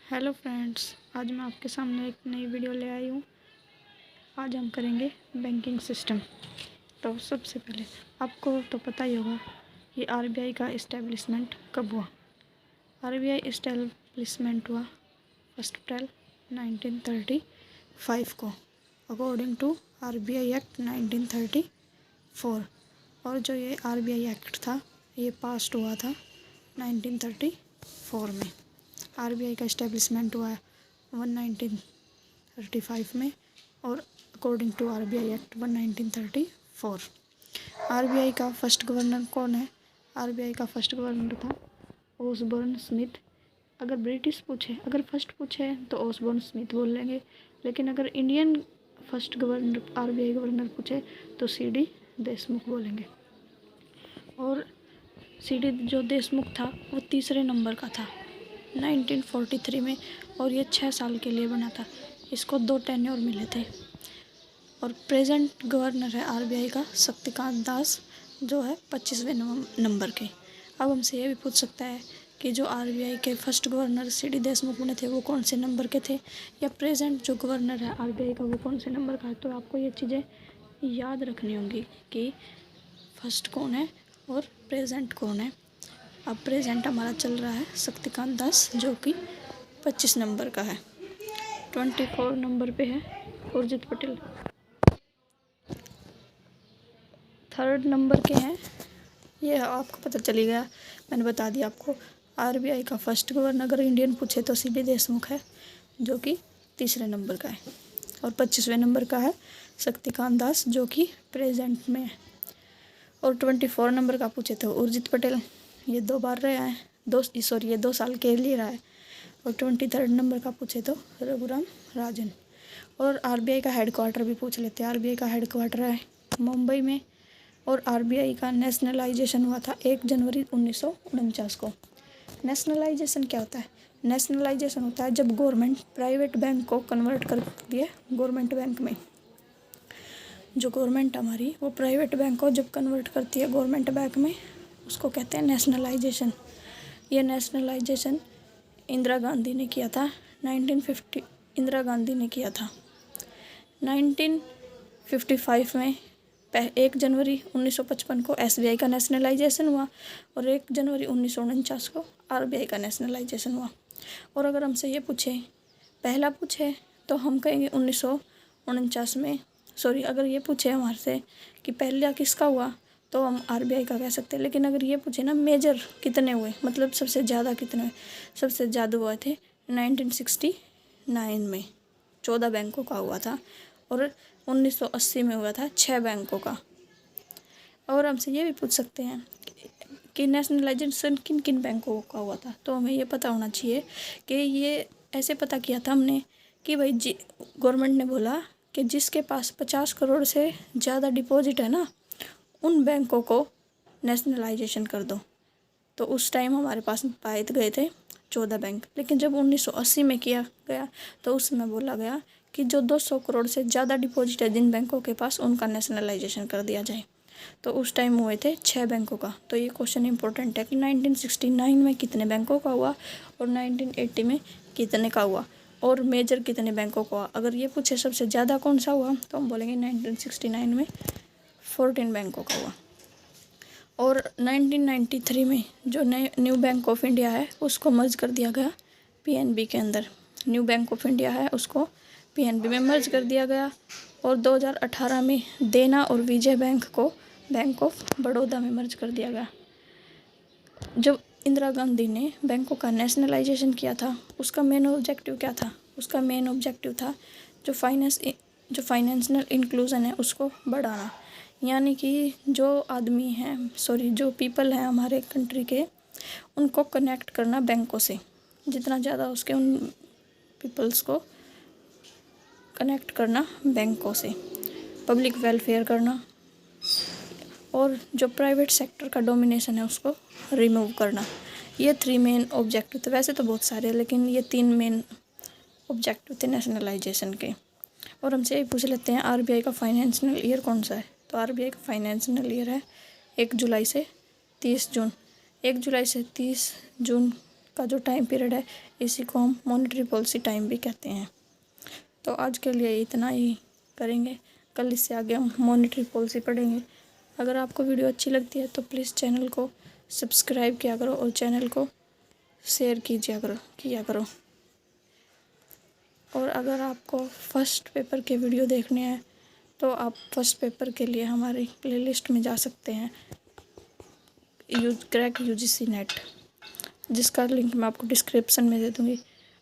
Hello friends, आज मैं आपके सामने एक नई वीडियो ले आई हूँ। आज हम करेंगे बैंकिंग सिस्टम। तो सबसे पहले आपको तो पता ही होगा ये आरबीआई का इस्टेब्लिशमेंट कब हुआ। आरबीआई इस्टेब्लिशमेंट हुआ 1 अप्रैल 1935 को अकॉर्डिंग टू आरबीआई एक्ट 1934। और जो ये आरबीआई एक्ट था ये पास्ड हुआ था 1934 में। आरबीआई का इस्टेब्लिशमेंट हुआ है 1935 में और according to RBI act 1934। RBI का फर्स्ट गवर्नर कौन है? आरबीआई का फर्स्ट गवर्नर था ओसबोर्न स्मिथ। अगर ब्रिटिश पूछे, अगर फर्स्ट पूछे तो ओसबोर्न स्मिथ बोल लेंगे, लेकिन अगर Indian first governor RBI governor पूछे तो सीडी देशमुख बोलेंगे। और सीडी जो देशमुख था वो तीसरे नंबर का था 1943 में, और ये 6 साल के लिए बना था। इसको 2 टेन्योर मिले थे। और प्रेजेंट गवर्नर है आरबीआई का शक्तिकांत दास, जो है 25वें नंबर के। अब हमसे ये भी पूछ सकता है कि जो आरबीआई के फर्स्ट गवर्नर सीडी देशमुख बने थे वो कौन से नंबर के थे, या प्रेजेंट जो गवर्नर है आरबीआई का वो कौन से नंबर का है। तो आपको ये चीज़ें याद रखनी होंगी कि फर्स्ट कौन है और प्रेजेंट कौन है। अब प्रेजेंट हमारा चल रहा है शक्तिकांत दास, जो कि 25 नंबर का है। 24 नंबर पे है उर्जित पटेल, 3rd नंबर के हैं। ये आपको पता चली गया, मैंने बता दिया आपको। आरबीआई का फर्स्ट गवर्नर अगर इंडियन पूछे तो सीडी देशमुख है, जो कि तीसरे नंबर का है। और 25वें नंबर का है शक्तिकांत दास, जो कि प्रेजेंट में है। और 24 नंबर का पूछे तो उर्जित पटेल, ये 2 बार रहा है, ये 2 साल के लिए रहा है। और 23rd नंबर का पूछे तो रघुराम राजन। और आरबीआई का हेडक्वार्टर भी पूछ लेते हैं। आरबीआई का हेडक्वार्टर है मुंबई में। और आरबीआई का नेशनलाइजेशन हुआ था 1 जनवरी 1949 को। नेशनलाइजेशन क्या होता है? नेशनलाइजेशन होता है जब गवर्नमेंट प्राइवेट बैंक को कन्वर्ट कर दिए गवर्नमेंट बैंक में। जो गवर्नमेंट हमारी वो प्राइवेट बैंक को जब कन्वर्ट करती है गवर्नमेंट बैंक में, उसको कहते हैं नेशनलाइजेशन। ये नेशनलाइजेशन इंदिरा गांधी ने किया था 1950। इंदिरा गांधी ने किया था 1955 में। 1 जनवरी 1955 को एसबीआई का नेशनलाइजेशन हुआ और 1 जनवरी 1949 को आरबीआई का नेशनलाइजेशन हुआ। और अगर हमसे ये पूछे, पहला पूछे तो हम कहेंगे 1949 में। अगर ये पूछे हमारे से कि पहला किसका हुआ तो हम आरबीआई का कह सकते हैं। लेकिन अगर ये पूछे ना मेजर कितने हुए, मतलब सबसे ज़्यादा कितने हुए, सबसे ज़्यादा हुए थे 1969 में 14 बैंकों का हुआ था। और 1980 में हुआ था 6 बैंकों का। और हमसे ये भी पूछ सकते हैं कि नेशनलाइजेशन किन किन बैंकों का हुआ था, तो हमें ये पता होना चाहिए कि ये ऐसे पता किया था हमने कि भाई गवर्नमेंट ने बोला कि जिसके पास 50 करोड़ से ज़्यादा डिपॉजिट है ना, उन बैंकों को नेशनलाइजेशन कर दो। तो उस टाइम हमारे पास पाए गए थे 14 बैंक। लेकिन जब 1980 में किया गया तो उसमें बोला गया कि जो 200 करोड़ से ज़्यादा डिपॉजिट है जिन बैंकों के पास, उनका नेशनलाइजेशन कर दिया जाए। तो उस टाइम हुए थे 6 बैंकों का। तो ये क्वेश्चन इंपॉर्टेंट है कि 1969 में कितने बैंकों का हुआ और 1980 में कितने का हुआ, और मेजर कितने बैंकों का हुआ। अगर ये पूछे सबसे ज़्यादा कौन सा हुआ तो हम बोलेंगे 1969 में 14 बैंकों का हुआ। और 1993 में जो न्यू बैंक ऑफ इंडिया है उसको मर्ज कर दिया गया पीएनबी के अंदर। न्यू बैंक ऑफ इंडिया है उसको पीएनबी में मर्ज कर दिया गया। और 2018 में देना और विजय बैंक को बैंक ऑफ बड़ौदा में मर्ज कर दिया गया। जब इंदिरा गांधी ने बैंकों का नेशनलाइजेशन किया था उसका मेन ऑब्जेक्टिव क्या था? उसका मेन ऑब्जेक्टिव था जो फाइनेंशियल इंक्लूजन है उसको बढ़ाना। यानी कि जो पीपल हैं हमारे कंट्री के, उनको कनेक्ट करना बैंकों से, जितना ज़्यादा उसके उन पीपल्स को कनेक्ट करना बैंकों से, पब्लिक वेलफेयर करना, और जो प्राइवेट सेक्टर का डोमिनेशन है उसको रिमूव करना। ये 3 मेन ऑब्जेक्टिव थे। वैसे तो बहुत सारे, लेकिन ये 3 मेन ऑब्जेक्टिव थे नेशनलाइजेशन के। और हमसे ये पूछ लेते हैं आरबीआई का फाइनेंशियल ईयर कौन सा है। तो आरबीआई का फाइनेंशियल ईयर है 1 जुलाई से 30 जून। 1 जुलाई से 30 जून का जो टाइम पीरियड है इसी को हम मॉनेटरी पॉलिसी टाइम भी कहते हैं। तो आज के लिए इतना ही करेंगे, कल इससे आगे हम मॉनेटरी पॉलिसी पढ़ेंगे। अगर आपको वीडियो अच्छी लगती है तो प्लीज़ चैनल को सब्सक्राइब किया करो और चैनल को शेयर किया करो। और अगर आपको फर्स्ट पेपर के वीडियो देखने हैं तो आप फर्स्ट पेपर के लिए हमारी प्लेलिस्ट में जा सकते हैं, क्रैक UGC नेट, जिसका लिंक मैं आपको डिस्क्रिप्शन में दे दूँगी।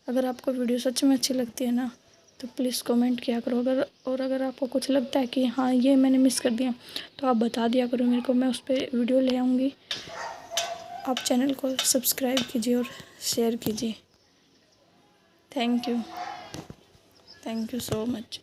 अगर आपको वीडियो सच में अच्छी लगती है ना तो प्लीज़ कमेंट किया करो। अगर आपको कुछ लगता है कि हाँ ये मैंने मिस कर दिया तो आप बता दिया करो मेरे को, मैं उस पर वीडियो ले आऊँगी। आप चैनल को सब्सक्राइब कीजिए और शेयर कीजिए। Thank you so much.